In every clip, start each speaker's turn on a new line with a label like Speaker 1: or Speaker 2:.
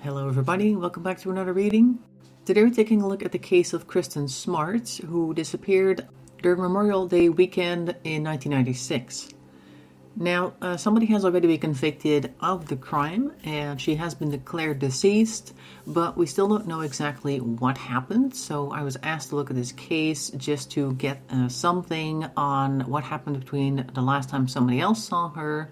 Speaker 1: Hello everybody, welcome back to another reading. Today we're taking a look at the case of Kristin Smart, who disappeared during Memorial Day weekend in 1996. Now, somebody has already been convicted of the crime and she has been declared deceased, but we still don't know exactly what happened. So I was asked to look at this case just to get something on what happened between the last time somebody else saw her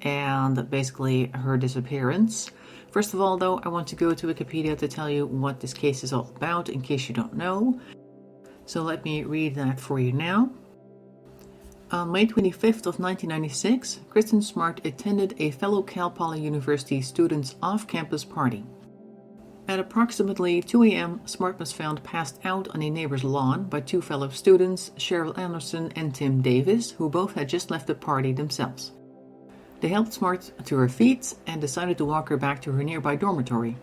Speaker 1: and basically her disappearance. First of all, though, I want to go to Wikipedia to tell you what this case is all about, in case you don't know. So let me read that for you now. On May 25th of 1996, Kristin Smart attended a fellow Cal Poly University student's off-campus party. At approximately 2 a.m., Smart was found passed out on a neighbor's lawn by two fellow students, Cheryl Anderson and Tim Davis, who both had just left the party themselves. They helped Smart to her feet and decided to walk her back to her nearby dormitory.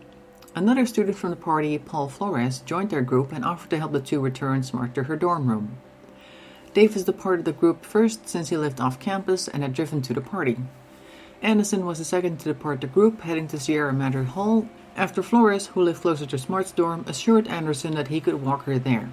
Speaker 1: Another student from the party, Paul Flores, joined their group and offered to help the two return Smart to her dorm room. Davis departed the group first since he lived off campus and had driven to the party. Anderson was the second to depart the group, heading to Sierra Madre Hall, after Flores, who lived closer to Smart's dorm, assured Anderson that he could walk her there.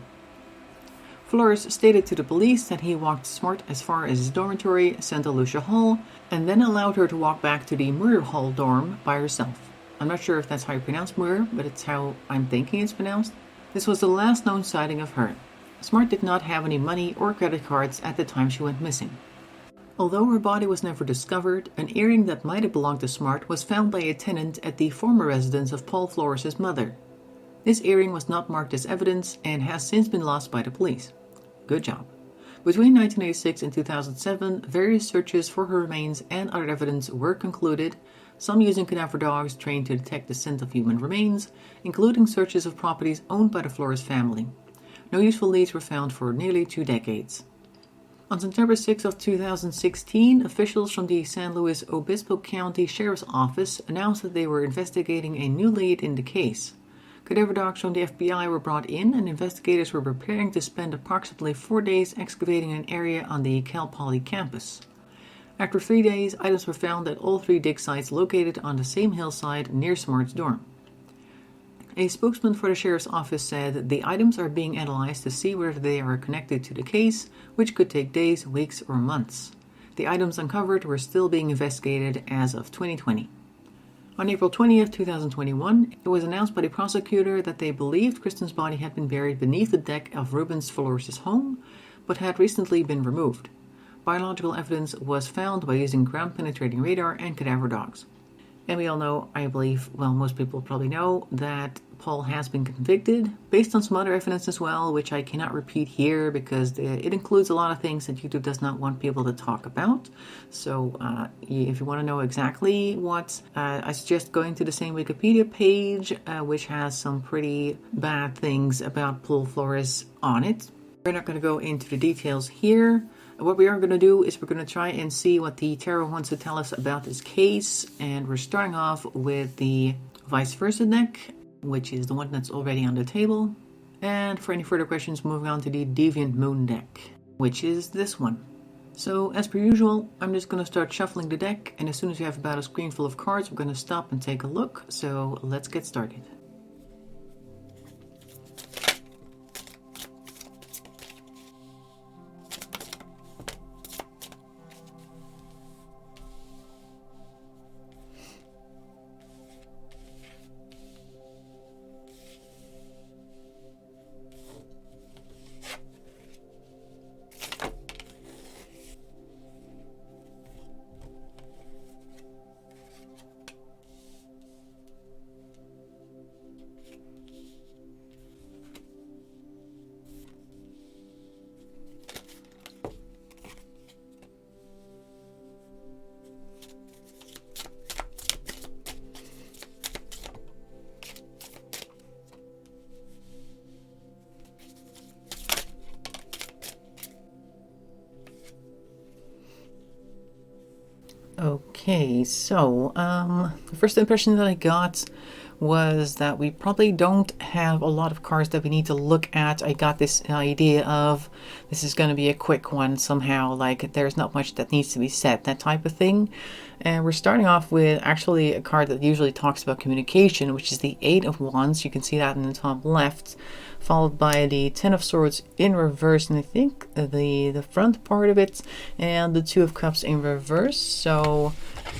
Speaker 1: Flores stated to the police that he walked Smart as far as his dormitory, Santa Lucia Hall, and then allowed her to walk back to the Muir Hall dorm by herself. I'm not sure if that's how you pronounce Muir, but it's how I'm thinking it's pronounced. This was the last known sighting of her. Smart did not have any money or credit cards at the time she went missing. Although her body was never discovered, an earring that might have belonged to Smart was found by a tenant at the former residence of Paul Flores' mother. This earring was not marked as evidence and has since been lost by the police. Good job. Between 1986 and 2007, various searches for her remains and other evidence were concluded, some using cadaver dogs trained to detect the scent of human remains, including searches of properties owned by the Flores family. No useful leads were found for nearly 2 decades. On September 6 of 2016, officials from the San Luis Obispo County Sheriff's Office announced that they were investigating a new lead in the case. Cadaver dogs from the FBI were brought in, and investigators were preparing to spend approximately 4 days excavating an area on the Cal Poly campus. After 3 days, items were found at all 3 dig sites located on the same hillside near Smart's dorm. A spokesman for the sheriff's office said the items are being analyzed to see whether they are connected to the case, which could take days, weeks, or months. The items uncovered were still being investigated as of 2020. On April 20th, 2021, it was announced by the prosecutor that they believed Kristin's body had been buried beneath the deck of Rubens Flores' home, but had recently been removed. Biological evidence was found by using ground-penetrating radar and cadaver dogs. And we all know, I believe, well, most people probably know, that Paul has been convicted based on some other evidence as well, which I cannot repeat here because it includes a lot of things that YouTube does not want people to talk about. So if you want to know exactly what, I suggest going to the same Wikipedia page, which has some pretty bad things about Paul Flores on it. We're not going to go into the details here. What we are going to do is we're going to try and see what the tarot wants to tell us about this case. And we're starting off with the vice versa deck, which is the one that's already on the table. And for any further questions, moving on to the Deviant Moon deck, which is this one. So as per usual, I'm just going to start shuffling the deck. And as soon as you have about a screen full of cards, we're going to stop and take a look. So let's get started. Okay, so the first impression that I got was that we probably don't have a lot of cards that we need to look at. I got this idea of this is going to be a quick one somehow, like there's not much that needs to be said, that type of thing. And we're starting off with actually a card that usually talks about communication, which is the Eight of Wands. You can see that in the top left, followed by the Ten of Swords in reverse, and I think the front part of it, and the Two of Cups in reverse. So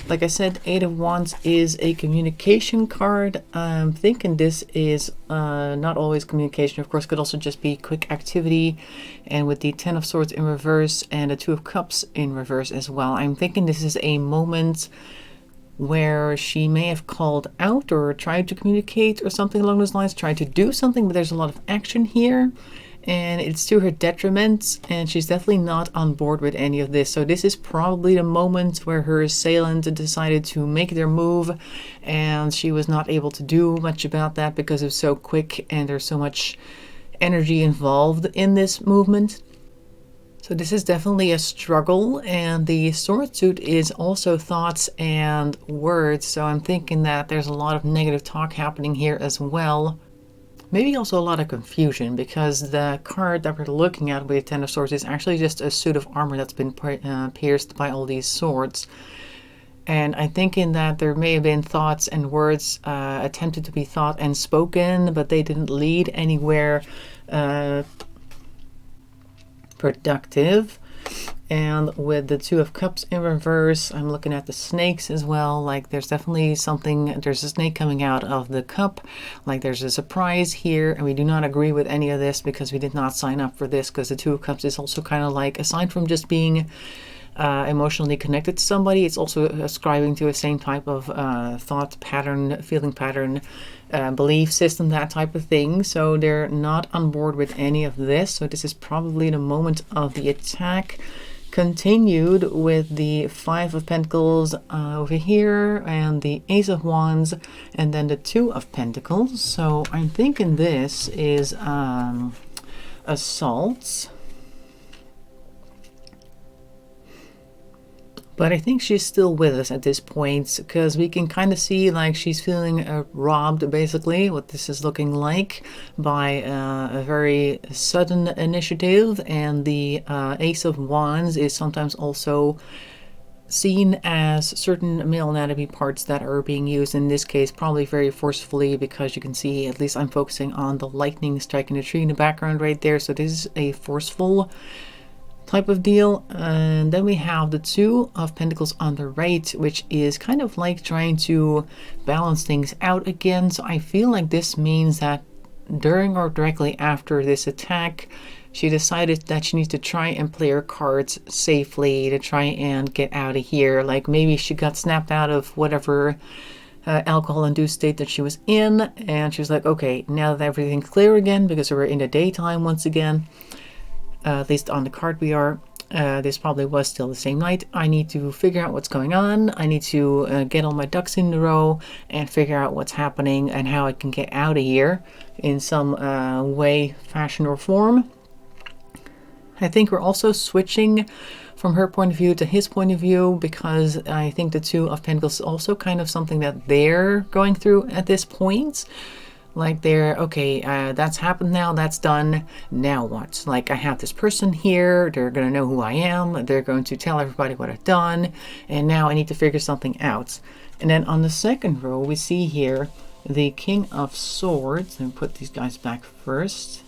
Speaker 1: like I said, Eight of Wands is a communication card. I'm thinking this is not always communication. Of course, could also just be quick activity. And with the Ten of Swords in reverse and the Two of Cups in reverse as well, I'm thinking this is a moment where she may have called out or tried to communicate or something along those lines, tried to do something, but there's a lot of action here. And it's to her detriment, and she's definitely not on board with any of this. So this is probably the moment where her assailant decided to make their move, and she was not able to do much about that because it's so quick and there's so much energy involved in this movement. So this is definitely a struggle, and the sword suit is also thoughts and words. So I'm thinking that there's a lot of negative talk happening here as well. Maybe also a lot of confusion, because the card that we're looking at with Ten of Swords is actually just a suit of armor that's been pierced by all these swords. And I'm thinking that there may have been thoughts and words attempted to be thought and spoken, but they didn't lead anywhere productive. And with the Two of Cups in reverse, I'm looking at the snakes as well. Like there's definitely something, there's a snake coming out of the cup. Like there's a surprise here, and we do not agree with any of this because we did not sign up for this, because the Two of Cups is also kind of like, aside from just being emotionally connected to somebody, it's also ascribing to a same type of thought pattern, feeling pattern, belief system, that type of thing. So they're not on board with any of this. So this is probably the moment of the attack. Continued with the Five of Pentacles over here, and the Ace of Wands, and then the Two of Pentacles. So I'm thinking this is assault. But I think she's still with us at this point, because we can kind of see like she's feeling robbed, basically, what this is looking like, by a very sudden initiative. And the Ace of Wands is sometimes also seen as certain male anatomy parts that are being used, in this case probably very forcefully, because you can see, at least I'm focusing on the lightning striking the tree in the background right there. So this is a forceful type of deal. And then we have the Two of Pentacles on the right, which is kind of like trying to balance things out again. So I feel like this means that during or directly after this attack, she decided that she needs to try and play her cards safely, to try and get out of here. Like maybe she got snapped out of whatever alcohol-induced state that she was in, and she was like, okay, now that everything's clear again, because we're in the daytime once again, at least on the card we are, this probably was still the same night. I need to figure out what's going on. I need to get all my ducks in a row and figure out what's happening and how I can get out of here in some way, fashion, or form. I think we're also switching from her point of view to his point of view, because I think the Two of Pentacles is also kind of something that they're going through at this point. Like they're, okay, that's happened now, that's done, now what? Like I have this person here, they're going to know who I am, they're going to tell everybody what I've done, and now I need to figure something out. And then on the second row, we see here the King of Swords. Let me put these guys back first.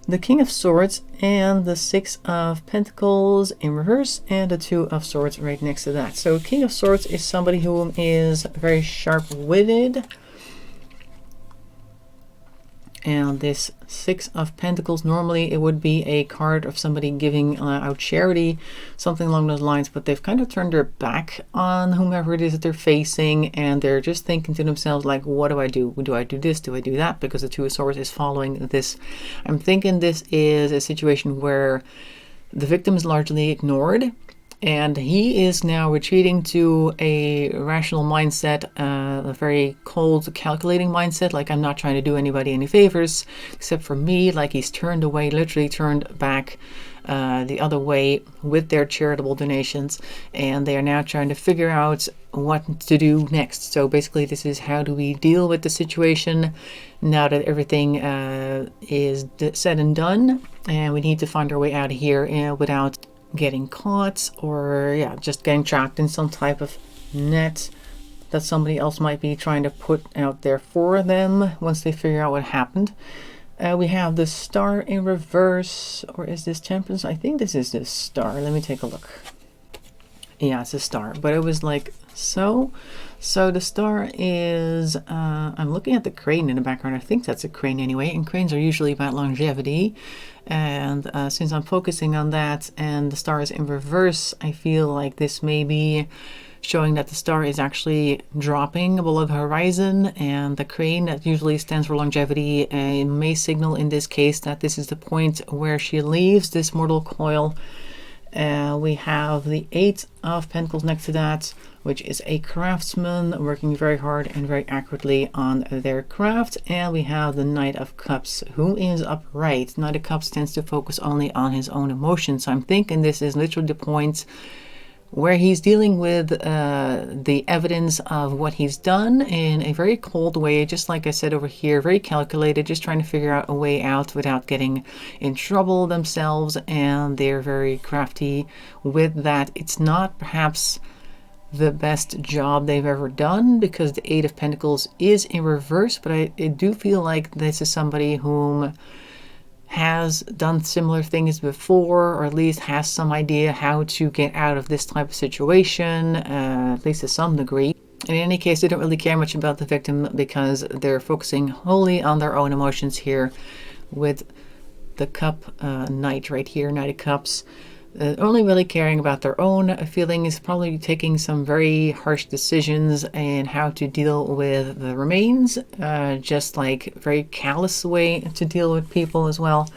Speaker 1: The King of Swords and the Six of Pentacles in reverse, and the Two of Swords right next to that. So King of Swords is somebody who is very sharp-witted. And this Six of Pentacles, normally it would be a card of somebody giving out charity, something along those lines, but they've kind of turned their back on whomever it is that they're facing, and they're just thinking to themselves, like, what do I do? Do I do this? Do I do that? Because the Two of Swords is following this. I'm thinking this is a situation where the victim is largely ignored, and he is now retreating to a rational mindset, a very cold, calculating mindset, like I'm not trying to do anybody any favors except for me. Like he's turned away, literally turned back the other way with their charitable donations, and they are now trying to figure out what to do next. So basically, this is how do we deal with the situation now that everything is said and done, and we need to find our way out of here without getting caught, or just getting trapped in some type of net that somebody else might be trying to put out there for them once they figure out what happened. We have the Star in reverse, or is this Temperance? I think this is the Star. Let me take a look. Yeah, it's a Star, but it was like so. So the Star is, I'm looking at the crane in the background. I think that's a crane anyway, and cranes are usually about longevity. And since I'm focusing on that and the Star is in reverse, I feel like this may be showing that the Star is actually dropping below the horizon, and the crane that usually stands for longevity may signal in this case that this is the point where she leaves this mortal coil. We have the Eight of Pentacles next to that, which is a craftsman working very hard and very accurately on their craft. And we have the Knight of Cups, who is upright. Knight of Cups tends to focus only on his own emotions. So I'm thinking this is literally the point where he's dealing with the evidence of what he's done in a very cold way, just like I said over here, very calculated, just trying to figure out a way out without getting in trouble themselves, and they're very crafty with that. It's not perhaps the best job they've ever done because the Eight of Pentacles is in reverse, but I do feel like this is somebody whom has done similar things before, or at least has some idea how to get out of this type of situation, at least to some degree. In any case, they don't really care much about the victim because they're focusing wholly on their own emotions here with the Cup Knight right here, Knight of Cups. Only really caring about their own feelings, probably taking some very harsh decisions and how to deal with the remains, just like very callous way to deal with people as well,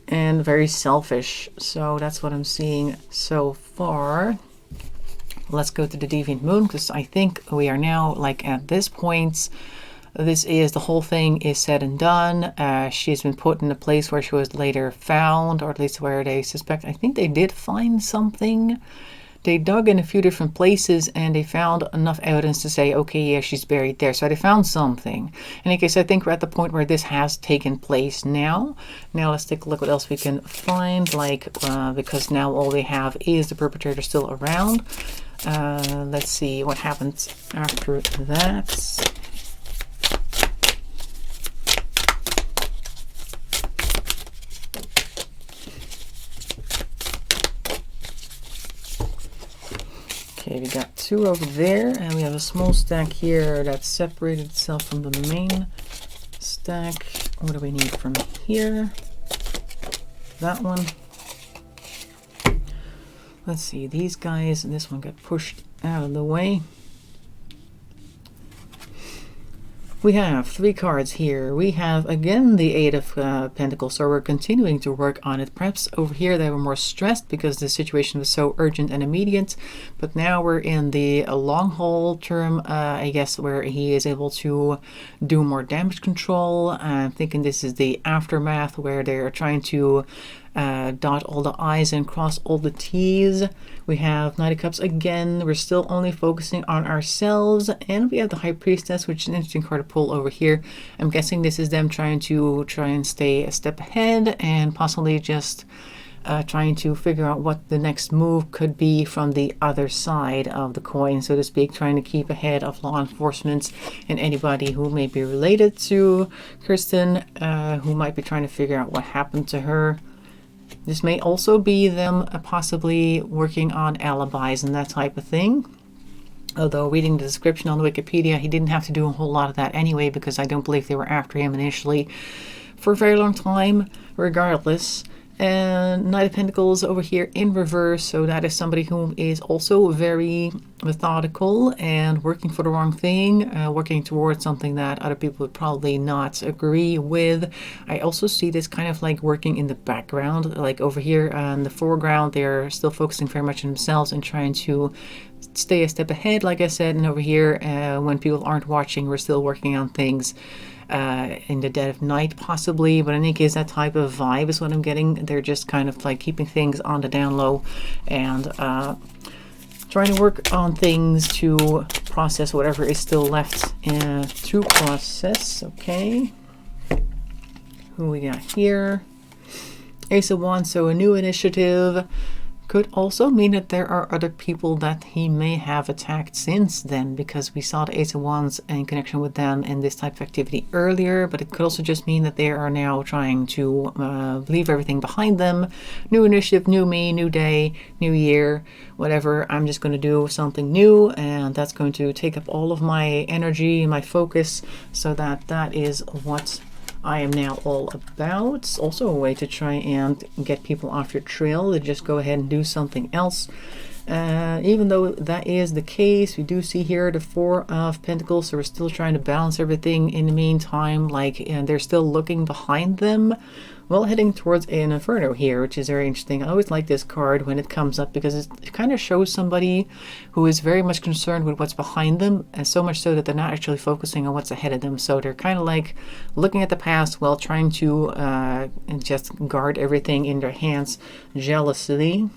Speaker 1: and very selfish. So that's what I'm seeing so far. Let's go to the Deviant Moon, because I think we are now like at this point. This is, the whole thing is said and done. She's been put in a place where she was later found, or at least where they suspect. I think they did find something. They dug in a few different places and they found enough evidence to say, okay, yeah, she's buried there. So they found something. In any case, I think we're at the point where this has taken place now. Now let's take a look what else we can find, because now all we have is the perpetrator still around. Let's see what happens after that. Okay, we got two over there, and we have a small stack here that separated itself from the main stack. What do we need from here? That one. Let's see, these guys, and this one got pushed out of the way. We have three cards here. We have, again, the Eight of Pentacles, so we're continuing to work on it. Perhaps over here they were more stressed because the situation was so urgent and immediate, but now we're in the long haul term, I guess, where he is able to do more damage control. I'm thinking this is the aftermath where they're trying to dot all the I's and cross all the T's. We have Knight of Cups again. We're still only focusing on ourselves, and we have the High Priestess, which is an interesting card to pull over here. I'm guessing this is them trying and stay a step ahead, and possibly just trying to figure out what the next move could be from the other side of the coin, so to speak, trying to keep ahead of law enforcement and anybody who may be related to Kristin, who might be trying to figure out what happened to her. This may also be them possibly working on alibis and that type of thing. Although reading the description on Wikipedia, he didn't have to do a whole lot of that anyway, because I don't believe they were after him initially for a very long time, regardless. And Knight of Pentacles over here in reverse, so that is somebody who is also very methodical and working for the wrong thing, working towards something that other people would probably not agree with. I also see this kind of like working in the background, like over here in the foreground, they're still focusing very much on themselves and trying to stay a step ahead, like I said, and over here, when people aren't watching, we're still working on things in the dead of night possibly, but in any case, that type of vibe is what I'm getting. They're just kind of like keeping things on the down low and trying to work on things to process whatever is still left to process. Okay, who we got here? Ace of Wands, so a new initiative. Could also mean that there are other people that he may have attacked since then, because we saw the Ace of Wands in connection with them in this type of activity earlier, but it could also just mean that they are now trying to leave everything behind them. New initiative, new me, new day, new year, whatever. I'm just going to do something new, and that's going to take up all of my energy and my focus, so that is what I am now all about. It's also a way to try and get people off your trail, to just go ahead and do something else. Even though that is the case, we do see here the Four of Pentacles, so we're still trying to balance everything in the meantime, and they're still looking behind them. Well, heading towards an Inferno here, which is very interesting. I always like this card when it comes up, because it kind of shows somebody who is very much concerned with what's behind them, and so much so that they're not actually focusing on what's ahead of them. So they're kind of like looking at the past while trying to just guard everything in their hands jealously.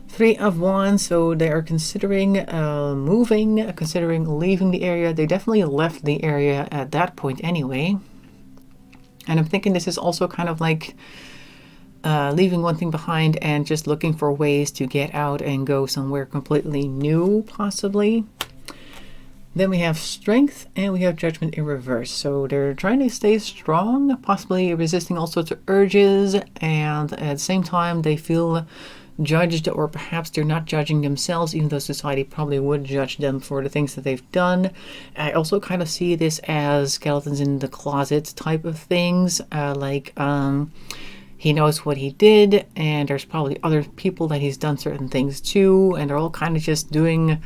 Speaker 1: Three of Wands, so they are considering moving, considering leaving the area. They definitely left the area at that point anyway. And I'm thinking this is also kind of like leaving one thing behind and just looking for ways to get out and go somewhere completely new, possibly. Then we have Strength and we have Judgment in reverse. So they're trying to stay strong, possibly resisting all sorts of urges, and at the same time they feel judged, or perhaps they're not judging themselves, even though society probably would judge them for the things that they've done. I also kind of see this as skeletons in the closet type of things, he knows what he did, and there's probably other people that he's done certain things to, and they're all kind of just doing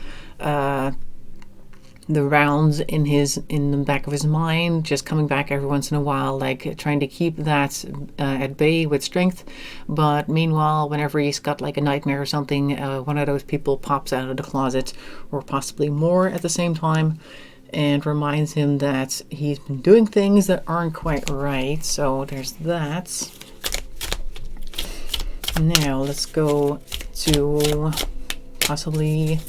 Speaker 1: the rounds in the back of his mind, just coming back every once in a while, like trying to keep that at bay with Strength. But meanwhile, whenever he's got like a nightmare or something, one of those people pops out of the closet, or possibly more at the same time, and reminds him that he's been doing things that aren't quite right. So there's that. Now let's go to possibly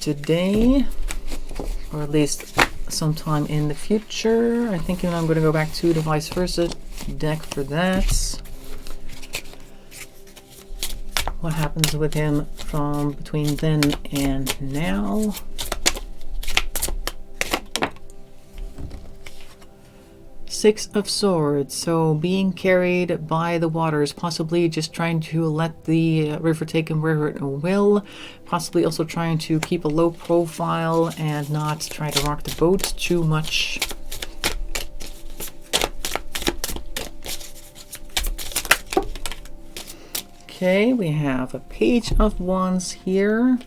Speaker 1: today, or at least sometime in the future. I'm thinking I'm going to go back to the vice versa deck for that. What happens with him from between then and now? Six of Swords, so being carried by the waters, possibly just trying to let the river take him wherever it will, possibly also trying to keep a low profile and not try to rock the boat too much. Okay, we have a Page of Wands here,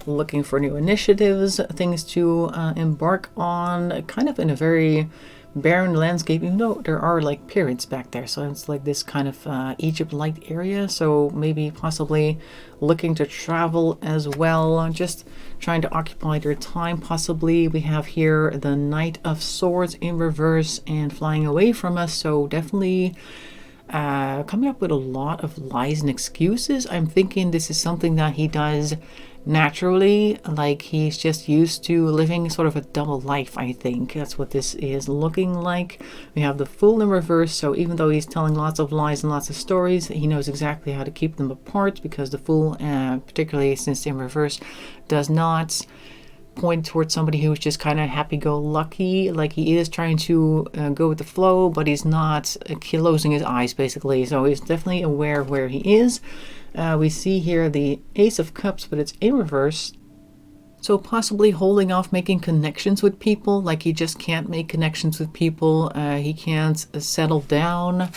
Speaker 1: looking for new initiatives, things to embark on, kind of in a very barren landscape, even though there are like pyramids back there, so it's like this kind of Egypt-like area. So maybe possibly looking to travel as well, just trying to occupy their time. Possibly we have here the Knight of Swords in reverse and flying away from us, so definitely coming up with a lot of lies and excuses. I'm thinking this is something that he does naturally, like he's just used to living sort of a double life. I think that's what this is looking like. We have the Fool in reverse, so even though he's telling lots of lies and lots of stories, he knows exactly how to keep them apart, because the Fool, particularly since in reverse, does not point towards somebody who's just kind of happy-go-lucky. Like, he is trying to go with the flow, but he's not closing his eyes, basically. So he's definitely aware of where he is. We see here the Ace of Cups, but it's in reverse. So possibly holding off making connections with people, like he just can't make connections with people. He can't settle down.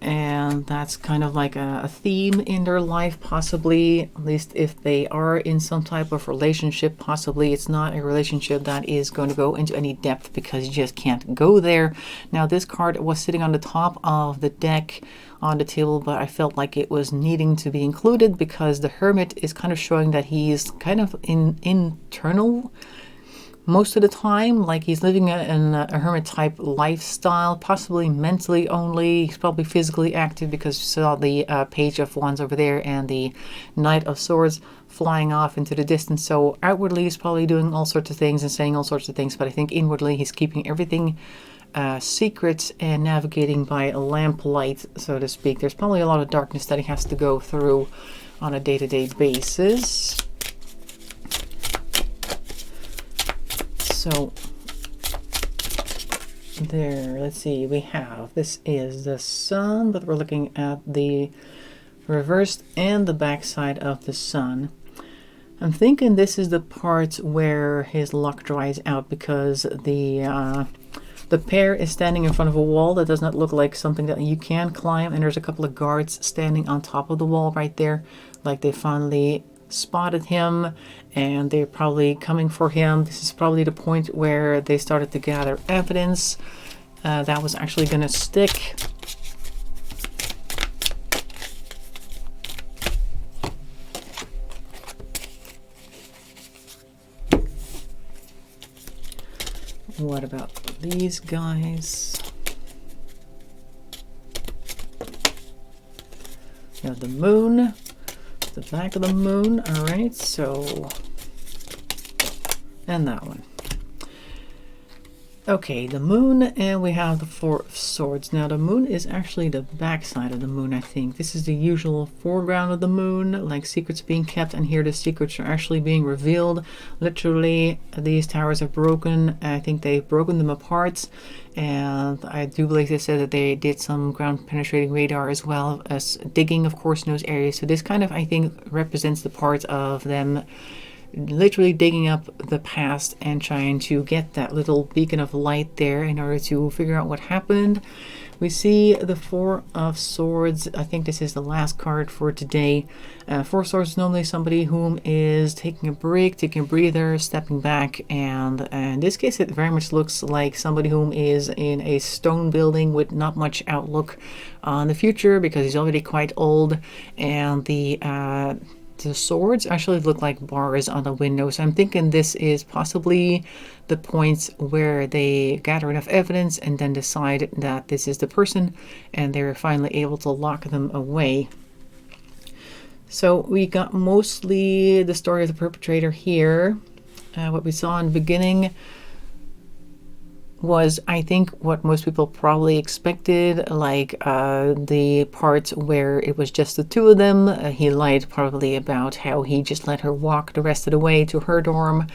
Speaker 1: And that's kind of like a theme in their life, possibly, at least if they are in some type of relationship. Possibly it's not a relationship that is going to go into any depth, because you just can't go there. Now, this card was sitting on the top of the deck on the table, but I felt like it was needing to be included, because the Hermit is kind of showing that he is kind of in internal most of the time. Like he's living a hermit type lifestyle, possibly mentally only. He's probably physically active because you saw the Page of Wands over there and the Knight of Swords flying off into the distance. So outwardly he's probably doing all sorts of things and saying all sorts of things, but I think inwardly he's keeping everything secret and navigating by a lamplight, so to speak. There's probably a lot of darkness that he has to go through on a day-to-day basis. So there, let's see, we have, this is the sun, but we're looking at the reversed and the backside of the sun. I'm thinking this is the part where his luck dries out, because the pair is standing in front of a wall that does not look like something that you can climb, and there's a couple of guards standing on top of the wall right there, like they finally spotted him and they're probably coming for him. This is probably the point where they started to gather evidence that was actually going to stick. What about these guys? You have the moon, the back of the moon. All right, so, and that one. Okay, the moon, and we have the Four of Swords. Now the moon is actually the back side of the moon, I think. This is the usual foreground of the moon, like secrets being kept, and here the secrets are actually being revealed. Literally, these towers are broken. I think they've broken them apart, and I do believe they said that they did some ground penetrating radar as well as digging, of course, in those areas. So this kind of, I think, represents the part of them literally digging up the past and trying to get that little beacon of light there in order to figure out what happened. We see the Four of Swords. I think this is the last card for today. Four of Swords is normally somebody whom is taking a break, taking a breather, stepping back, and in this case it very much looks like somebody whom is in a stone building with not much outlook on the future, because he's already quite old, and the swords actually look like bars on the window. So I'm thinking this is possibly the point where they gather enough evidence and then decide that this is the person, and they're finally able to lock them away. So we got mostly the story of the perpetrator here. What we saw in the beginning was, I think, what most people probably expected, like the part where it was just the two of them. He lied probably about how he just let her walk the rest of the way to her dorm.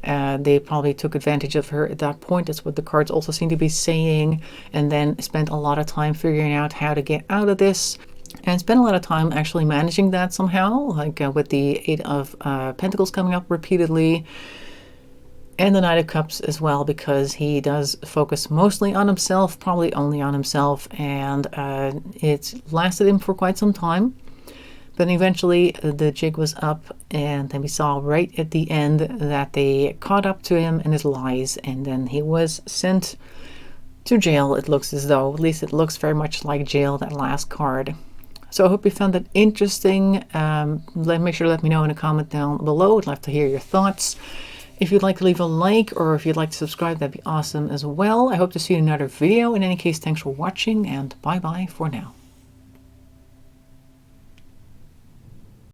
Speaker 1: They probably took advantage of her at that point. That's what the cards also seem to be saying, and then spent a lot of time figuring out how to get out of this, and spent a lot of time actually managing that somehow, like with the Eight of Pentacles coming up repeatedly. And the Knight of Cups as well, because he does focus mostly on himself, probably only on himself, and it lasted him for quite some time. But eventually the jig was up, and then we saw right at the end that they caught up to him and his lies, and then he was sent to jail. It looks as though, at least it looks very much like jail, that last card. So I hope you found that interesting. Make sure to let me know in a comment down below. I'd love to hear your thoughts. If you'd like to leave a like, or if you'd like to subscribe, that'd be awesome as well. I hope to see you in another video. In any case, thanks for watching, and bye-bye for now.